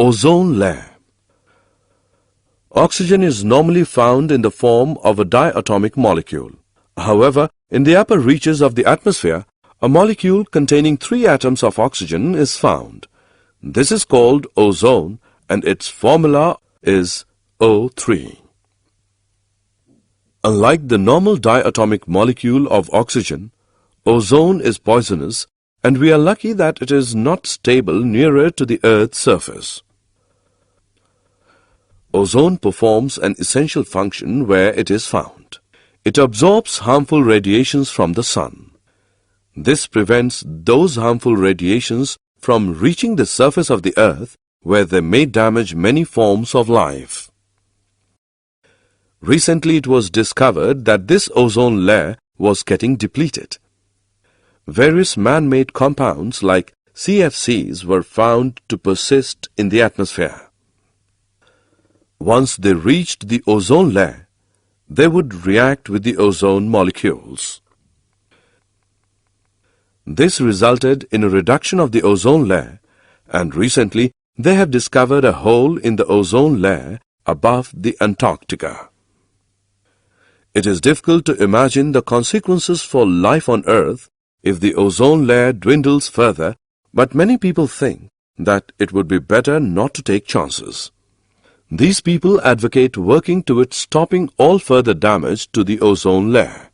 Ozone layer. Oxygen is normally found in the form of a diatomic molecule. However, in the upper reaches of the atmosphere, a molecule containing 3 atoms of oxygen is found. This is called ozone, and its formula is O3. Unlike the normal diatomic molecule of oxygen, ozone is poisonous, and we are lucky that it is not stable nearer to the Earth's surface. Ozone performs an essential function where it is found. It absorbs harmful radiations from the sun. This prevents those harmful radiations from reaching the surface of the Earth, where they may damage many forms of life. Recently it was discovered that this ozone layer was getting depleted. Various man-made compounds like CFCs were found to persist in the atmosphere. Once they reached the ozone layer, they would react with the ozone molecules. This resulted in a reduction of the ozone layer, and recently they have discovered a hole in the ozone layer above the Antarctica. It is difficult to imagine the consequences for life on Earth if the ozone layer dwindles further, but many people think that it would be better not to take chances. These people advocate working towards stopping all further damage to the ozone layer.